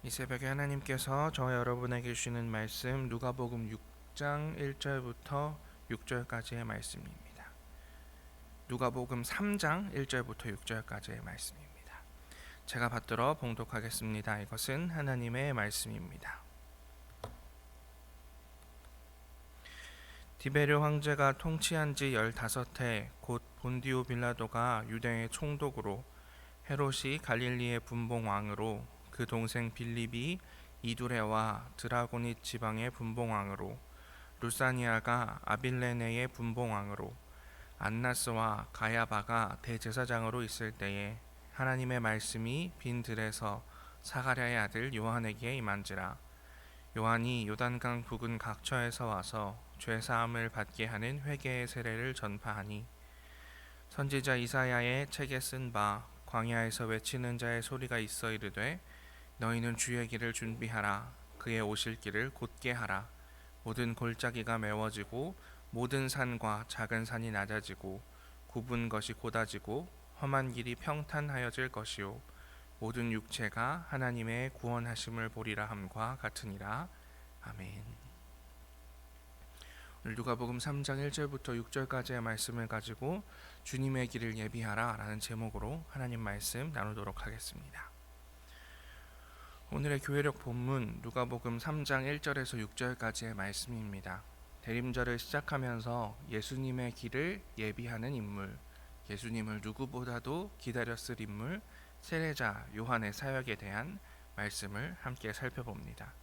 이 새벽에 하나님께서 저와 여러분에게 주시는 말씀 누가복음 6장 1절부터 6절까지의 말씀입니다. 누가복음 3장 1절부터 6절까지의 말씀입니다. 제가 받들어 봉독하겠습니다. 이것은 하나님의 말씀입니다. 디베르 황제가 통치한 지 15해 곧 본디오 빌라도가 유대의 총독으로 헤롯이 갈릴리의 분봉왕으로 그 동생 빌립이 이두레와 드라고닛 지방의 분봉왕으로 루사니아가 아빌레네의 분봉왕으로 안나스와 가야바가 대제사장으로 있을 때에 하나님의 말씀이 빈 들에서 사가랴의 아들 요한에게 임한지라. 요한이 요단강 북은 각처에서 와서 죄사함을 받게 하는 회개의 세례를 전파하니 선지자 이사야의 책에 쓴 바 광야에서 외치는 자의 소리가 있어 이르되 너희는 주의 길을 준비하라. 그의 오실 길을 곧게 하라. 모든 골짜기가 메워지고 모든 산과 작은 산이 낮아지고 굽은 것이 곧아지고 험한 길이 평탄하여질 것이요 모든 육체가 하나님의 구원하심을 보리라 함과 같으니라. 아멘. 오늘 누가복음 3장 1절부터 6절까지의 말씀을 가지고 주님의 길을 예비하라 라는 제목으로 하나님 말씀 나누도록 하겠습니다. 오늘의 교회력 본문 누가복음 3장 1절에서 6절까지의 말씀입니다. 대림절을 시작하면서 예수님의 길을 예비하는 인물, 예수님을 누구보다도 기다렸을 인물, 세례자 요한의 사역에 대한 말씀을 함께 살펴봅니다.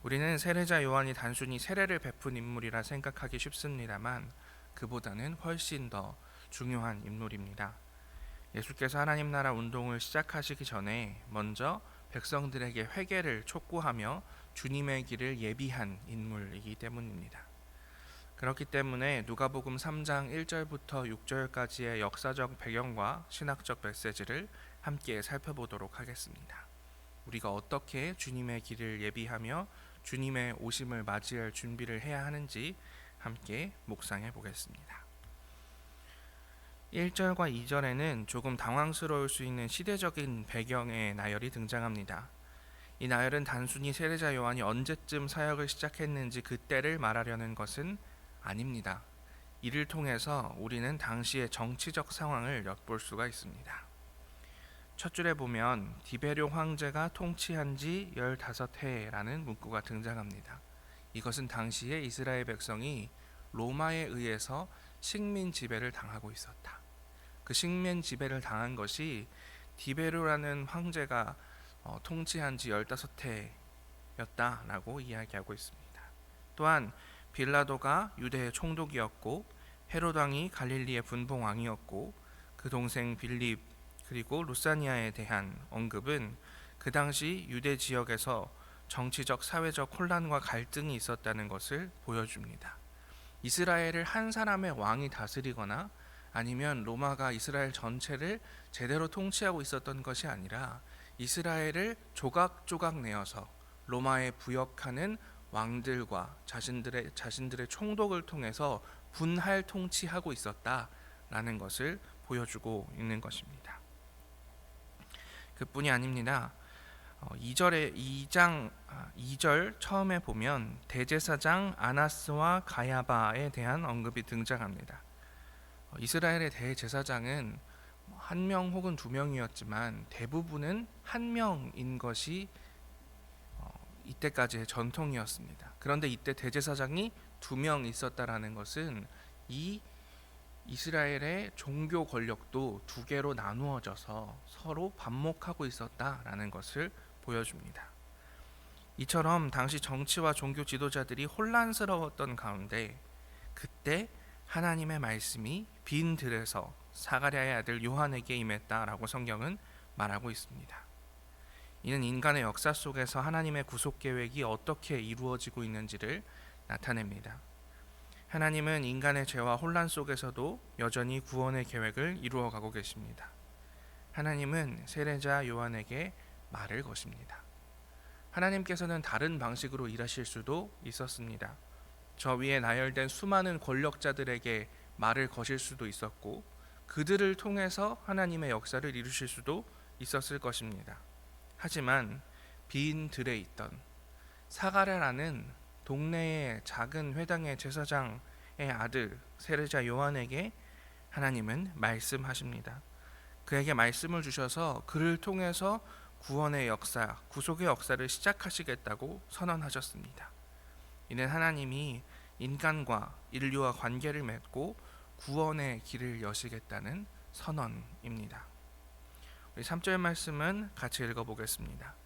우리는 세례자 요한이 단순히 세례를 베푼 인물이라 생각하기 쉽습니다만 그보다는 훨씬 더 중요한 인물입니다. 예수께서 하나님 나라 운동을 시작하시기 전에 먼저 백성들에게 회개를 촉구하며 주님의 길을 예비한 인물이기 때문입니다. 그렇기 때문에 누가복음 3장 1절부터 6절까지의 역사적 배경과 신학적 메시지를 함께 살펴보도록 하겠습니다. 우리가 어떻게 주님의 길을 예비하며 주님의 오심을 맞이할 준비를 해야 하는지 함께 묵상해 보겠습니다. 1절과 2절에는 조금 당황스러울 수 있는 시대적인 배경의 나열이 등장합니다. 이 나열은 단순히 세례자 요한이 언제쯤 사역을 시작했는지 그때를 말하려는 것은 아닙니다. 이를 통해서 우리는 당시의 정치적 상황을 엿볼 수가 있습니다. 첫 줄에 보면 디베르 황제가 통치한 지 15해라는 문구가 등장합니다. 이것은 당시의 이스라엘 백성이 로마에 의해서 식민 지배를 당하고 있었다. 그 식민 지배를 당한 것이 디베르라는 황제가 통치한 지 15해였다라고 이야기하고 있습니다. 또한 빌라도가 유대의 총독이었고 헤롯 왕이 갈릴리의 분봉왕이었고 그 동생 빌립 그리고 루사니아에 대한 언급은 그 당시 유대 지역에서 정치적 사회적 혼란과 갈등이 있었다는 것을 보여줍니다. 이스라엘을 한 사람의 왕이 다스리거나 아니면 로마가 이스라엘 전체를 제대로 통치하고 있었던 것이 아니라 이스라엘을 조각조각 내어서 로마에 부역하는 왕들과 자신들의 총독을 통해서 분할 통치하고 있었다라는 것을 보여주고 있는 것입니다. 그뿐이 아닙니다. 2절 처음에 보면 대제사장 아나스와 가야바에 대한 언급이 등장합니다. 이스라엘의 대제사장은 한 명 혹은 두 명이었지만 대부분은 한 명인 것이 이때까지의 전통이었습니다. 그런데 이때 대제사장이 두 명 있었다라는 것은 이 이스라엘의 종교 권력도 두 개로 나누어져서 서로 반목하고 있었다라는 것을 보여줍니다. 이처럼 당시 정치와 종교 지도자들이 혼란스러웠던 가운데 그때 하나님의 말씀이 빈 들에서 사가랴의 아들 요한에게 임했다라고 성경은 말하고 있습니다. 이는 인간의 역사 속에서 하나님의 구속 계획이 어떻게 이루어지고 있는지를 나타냅니다. 하나님은 인간의 죄와 혼란 속에서도 여전히 구원의 계획을 이루어가고 계십니다. 하나님은 세례자 요한에게 말을 거십니다. 하나님께서는 다른 방식으로 일하실 수도 있었습니다. 저 위에 나열된 수많은 권력자들에게 말을 거실 수도 있었고 그들을 통해서 하나님의 역사를 이루실 수도 있었을 것입니다. 하지만 빈 들에 있던 사가랴라는 동네의 작은 회당의 제사장의 아들 세례자 요한에게 하나님은 말씀하십니다. 그에게 말씀을 주셔서 그를 통해서 구원의 역사, 구속의 역사를 시작하시겠다고 선언하셨습니다. 이는 하나님이 인간과 인류와 관계를 맺고 구원의 길을 여시겠다는 선언입니다. 우리 3절 말씀은 같이 읽어보겠습니다.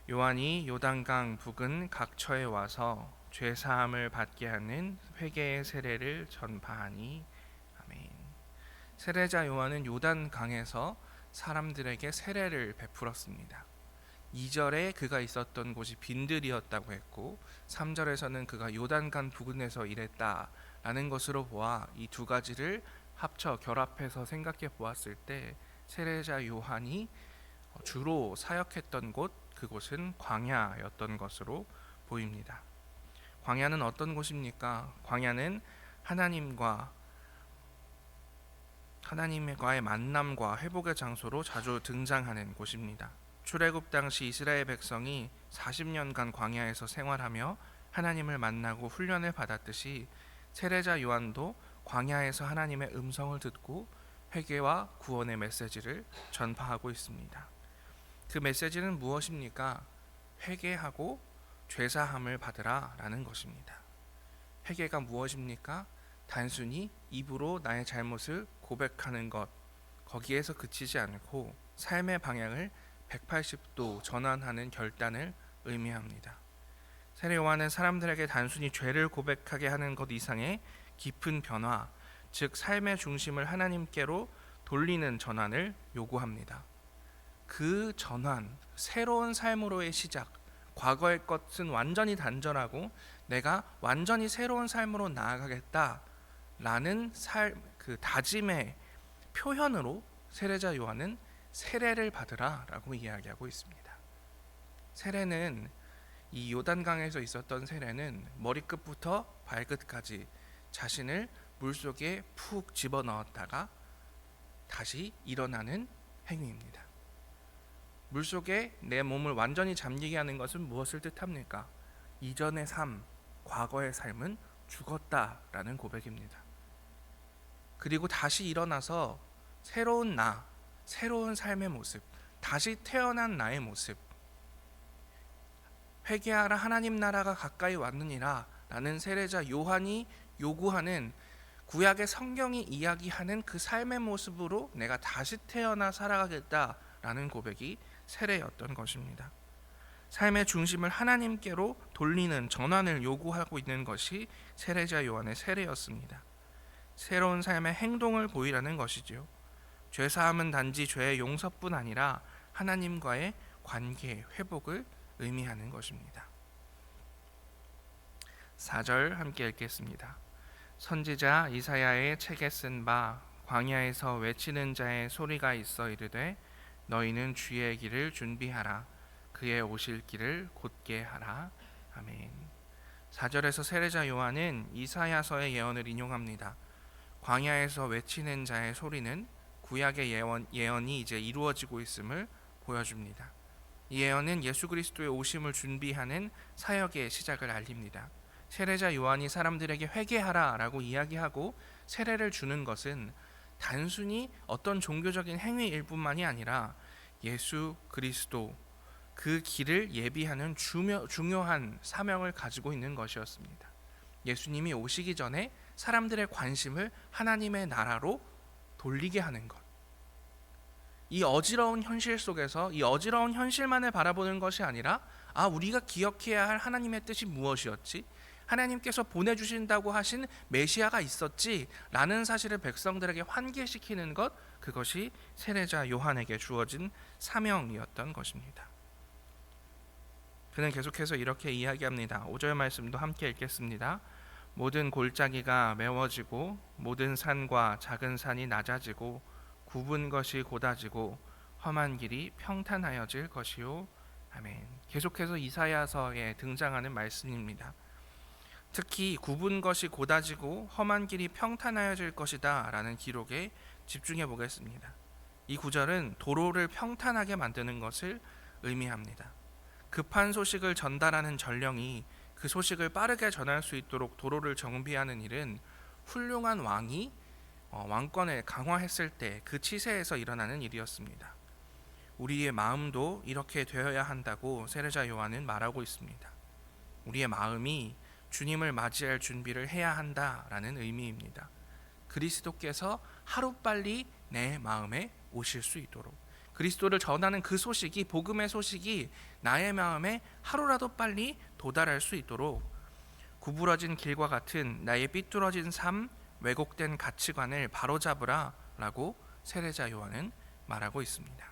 요한이 요단강 부근 각처에 와서 죄사함을 받게 하는 회개의 세례를 전파하니. 아멘. 세례자 요한은 요단강에서 사람들에게 세례를 베풀었습니다. 2절에 그가 있었던 곳이 빈들이었다고 했고 3절에서는 그가 요단강 부근에서 일했다라는 것으로 보아 이 두 가지를 합쳐 결합해서 생각해 보았을 때 세례자 요한이 주로 사역했던 곳, 그곳은 광야였던 것으로 보입니다. 광야는 어떤 곳입니까? 광야는 하나님과의 만남과 회복의 장소로 자주 등장하는 곳입니다. 출애굽 당시 이스라엘 백성이 40년간 광야에서 생활하며 하나님을 만나고 훈련을 받았듯이 세례자 요한도 광야에서 하나님의 음성을 듣고 회개와 구원의 메시지를 전파하고 있습니다. 그 메시지는 무엇입니까? 회개하고 죄사함을 받으라라는 것입니다. 회개가 무엇입니까? 단순히 입으로 나의 잘못을 고백하는 것, 거기에서 그치지 않고 삶의 방향을 180도 전환하는 결단을 의미합니다. 세례 요한은 사람들에게 단순히 죄를 고백하게 하는 것 이상의 깊은 변화, 즉 삶의 중심을 하나님께로 돌리는 전환을 요구합니다. 그 전환, 새로운 삶으로의 시작, 과거의 것은 완전히 단절하고 내가 완전히 새로운 삶으로 나아가겠다라는 그 다짐의 표현으로 세례자 요한은 세례를 받으라라고 이야기하고 있습니다. 세례는 이 요단강에서 있었던 세례는 머리끝부터 발끝까지 자신을 물속에 푹 집어넣었다가 다시 일어나는 행위입니다. 물속에 내 몸을 완전히 잠기게 하는 것은 무엇을 뜻합니까? 이전의 삶, 과거의 삶은 죽었다라는 고백입니다. 그리고 다시 일어나서 새로운 나, 새로운 삶의 모습, 다시 태어난 나의 모습, 회개하라 하나님 나라가 가까이 왔느니라 라는 세례자 요한이 요구하는 구약의 성경이 이야기하는 그 삶의 모습으로 내가 다시 태어나 살아가겠다라는 고백이 세례였던 것입니다. 삶의 중심을 하나님께로 돌리는 전환을 요구하고 있는 것이 세례자 요한의 세례였습니다. 새로운 삶의 행동을 보이라는 것이지요. 죄사함은 단지 죄의 용서뿐 아니라 하나님과의 관계 회복을 의미하는 것입니다. 4절 함께 읽겠습니다. 선지자 이사야의 책에 쓴 바 광야에서 외치는 자의 소리가 있어 이르되 너희는 주의 길을 준비하라 그의 오실 길을 곧게 하라. 아멘. 4절에서 세례자 요한은 이사야서의 예언을 인용합니다. 광야에서 외치는 자의 소리는 구약의 예언이 이제 이루어지고 있음을 보여줍니다. 이 예언은 예수 그리스도의 오심을 준비하는 사역의 시작을 알립니다. 세례자 요한이 사람들에게 회개하라라고 이야기하고 세례를 주는 것은 단순히 어떤 종교적인 행위일 뿐만이 아니라 예수 그리스도 그 길을 예비하는 중요한 사명을 가지고 있는 것이었습니다. 예수님이 오시기 전에 사람들의 관심을 하나님의 나라로 돌리게 하는 것. 이 어지러운 현실 속에서 이 어지러운 현실만을 바라보는 것이 아니라 우리가 기억해야 할 하나님의 뜻이 무엇이었지? 하나님께서 보내주신다고 하신 메시아가 있었지 라는 사실을 백성들에게 환기시키는 것, 그것이 세례자 요한에게 주어진 사명이었던 것입니다. 그는 계속해서 이렇게 이야기합니다. 5절 말씀도 함께 읽겠습니다. 모든 골짜기가 메워지고 모든 산과 작은 산이 낮아지고 굽은 것이 곧아지고 험한 길이 평탄하여질 것이요. 아멘. 계속해서 이사야서에 등장하는 말씀입니다. 특히 굽은 것이 곧아지고 험한 길이 평탄하여질 것이다 라는 기록에 집중해 보겠습니다. 이 구절은 도로를 평탄하게 만드는 것을 의미합니다. 급한 소식을 전달하는 전령이 그 소식을 빠르게 전할 수 있도록 도로를 정비하는 일은 훌륭한 왕이 왕권을 강화했을 때 그 치세에서 일어나는 일이었습니다. 우리의 마음도 이렇게 되어야 한다고 세례자 요한은 말하고 있습니다. 우리의 마음이 주님을 맞이할 준비를 해야 한다라는 의미입니다. 그리스도께서 하루빨리 내 마음에 오실 수 있도록, 그리스도를 전하는 그 소식이, 복음의 소식이 나의 마음에 하루라도 빨리 도달할 수 있도록 구부러진 길과 같은 나의 삐뚤어진 삶, 왜곡된 가치관을 바로잡으라 라고 세례자 요한은 말하고 있습니다.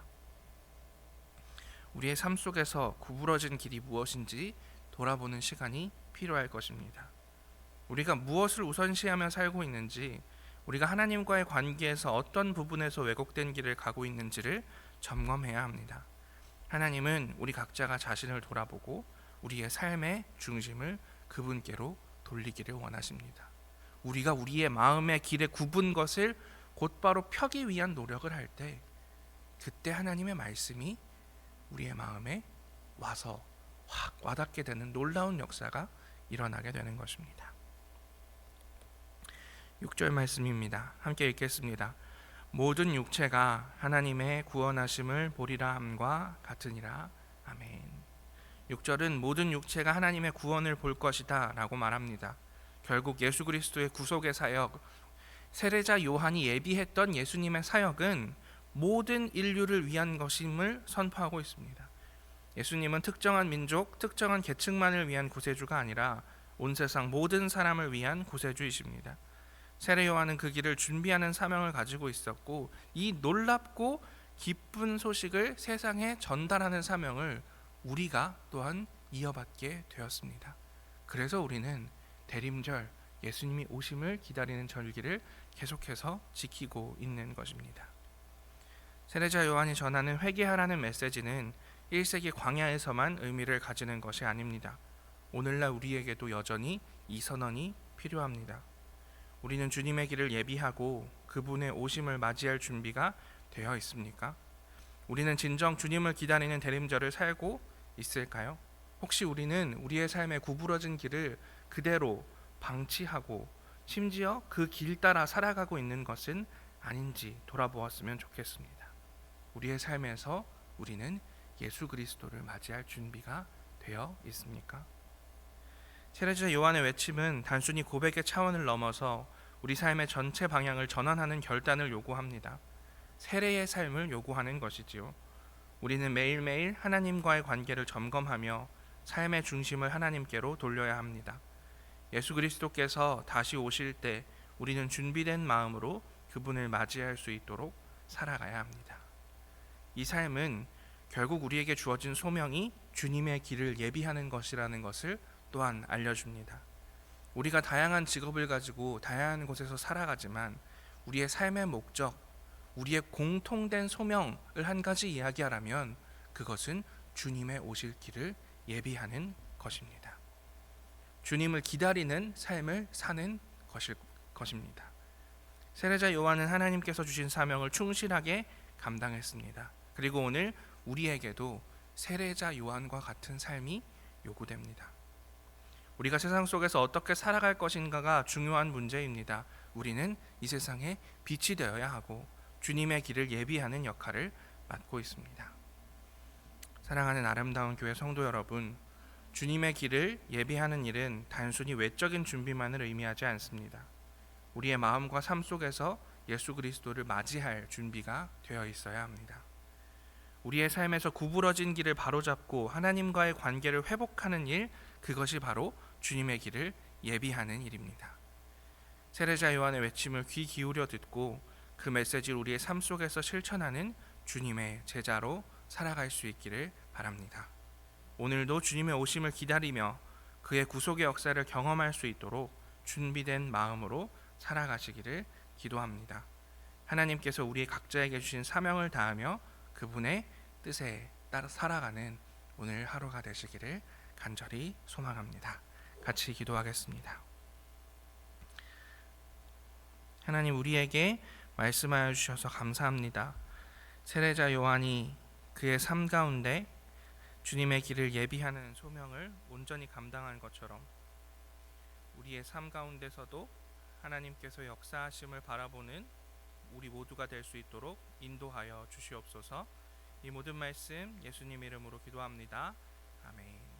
우리의 삶 속에서 구부러진 길이 무엇인지 돌아보는 시간이 필요할 것입니다. 우리가 무엇을 우선시하며 살고 있는지, 우리가 하나님과의 관계에서 어떤 부분에서 왜곡된 길을 가고 있는지를 점검해야 합니다. 하나님은 우리 각자가 자신을 돌아보고 우리의 삶의 중심을 그분께로 돌리기를 원하십니다. 우리가 우리의 마음의 길에 굽은 것을 곧바로 펴기 위한 노력을 할 때, 그때 하나님의 말씀이 우리의 마음에 와서 확 와닿게 되는 놀라운 역사가 일어나게 되는 것입니다. 6절 말씀입니다. 함께 읽겠습니다. 모든 육체가 하나님의 구원하심을 보리라 함과 같으니라. 아멘. 6절은 모든 육체가 하나님의 구원을 볼 것이다 라고 말합니다. 결국 예수 그리스도의 구속의 사역, 세례자 요한이 예비했던 예수님의 사역은 모든 인류를 위한 것임을 선포하고 있습니다. 예수님은 특정한 민족, 특정한 계층만을 위한 구세주가 아니라 온 세상 모든 사람을 위한 구세주이십니다. 세례 요한은 그 길을 준비하는 사명을 가지고 있었고, 이 놀랍고 기쁜 소식을 세상에 전달하는 사명을 우리가 또한 이어받게 되었습니다. 그래서 우리는 대림절, 예수님이 오심을 기다리는 절기를 계속해서 지키고 있는 것입니다. 세례자 요한이 전하는 회개하라는 메시지는 1세기 광야에서만 의미를 가지는 것이 아닙니다. 오늘날 우리에게도 여전히 이 선언이 필요합니다. 우리는 주님의 길을 예비하고 그분의 오심을 맞이할 준비가 되어 있습니까? 우리는 진정 주님을 기다리는 대림절을 살고 있을까요? 혹시 우리는 우리의 삶의 구부러진 길을 그대로 방치하고 심지어 그 길 따라 살아가고 있는 것은 아닌지 돌아보았으면 좋겠습니다. 우리의 삶에서 우리는 예수 그리스도를 맞이할 준비가 되어 있습니까? 세례자 요한의 외침은 단순히 고백의 차원을 넘어서 우리 삶의 전체 방향을 전환하는 결단을 요구합니다. 세례의 삶을 요구하는 것이지요. 우리는 매일매일 하나님과의 관계를 점검하며 삶의 중심을 하나님께로 돌려야 합니다. 예수 그리스도께서 다시 오실 때 우리는 준비된 마음으로 그분을 맞이할 수 있도록 살아가야 합니다. 이 삶은 결국 우리에게 주어진 소명이 주님의 길을 예비하는 것이라는 것을 또한 알려줍니다. 우리가 다양한 직업을 가지고 다양한 곳에서 살아가지만 우리의 삶의 목적, 우리의 공통된 소명을 한 가지 이야기하라면 그것은 주님의 오실 길을 예비하는 것입니다. 주님을 기다리는 삶을 사는 것입니다. 세례자 요한은 하나님께서 주신 사명을 충실하게 감당했습니다. 그리고 오늘 우리에게도 세례자 요한과 같은 삶이 요구됩니다. 우리가 세상 속에서 어떻게 살아갈 것인가가 중요한 문제입니다. 우리는 이 세상에 빛이 되어야 하고 주님의 길을 예비하는 역할을 맡고 있습니다. 사랑하는 아름다운 교회 성도 여러분, 주님의 길을 예비하는 일은 단순히 외적인 준비만을 의미하지 않습니다. 우리의 마음과 삶 속에서 예수 그리스도를 맞이할 준비가 되어 있어야 합니다. 우리의 삶에서 구부러진 길을 바로잡고 하나님과의 관계를 회복하는 일, 그것이 바로 주님의 길을 예비하는 일입니다. 세례자 요한의 외침을 귀 기울여 듣고 그 메시지를 우리의 삶 속에서 실천하는 주님의 제자로 살아갈 수 있기를 바랍니다. 오늘도 주님의 오심을 기다리며 그의 구속의 역사를 경험할 수 있도록 준비된 마음으로 살아가시기를 기도합니다. 하나님께서 우리 각자에게 주신 사명을 다하며 그분의 뜻에 따라 살아가는 오늘 하루가 되시기를 간절히 소망합니다. 같이 기도하겠습니다. 하나님, 우리에게 말씀하여 주셔서 감사합니다. 세례자 요한이 그의 삶 가운데 주님의 길을 예비하는 소명을 온전히 감당한 것처럼 우리의 삶 가운데서도 하나님께서 역사하심을 바라보는 우리 모두가 될 수 있도록 인도하여 주시옵소서. 이 모든 말씀 예수님 이름으로 기도합니다. 아멘.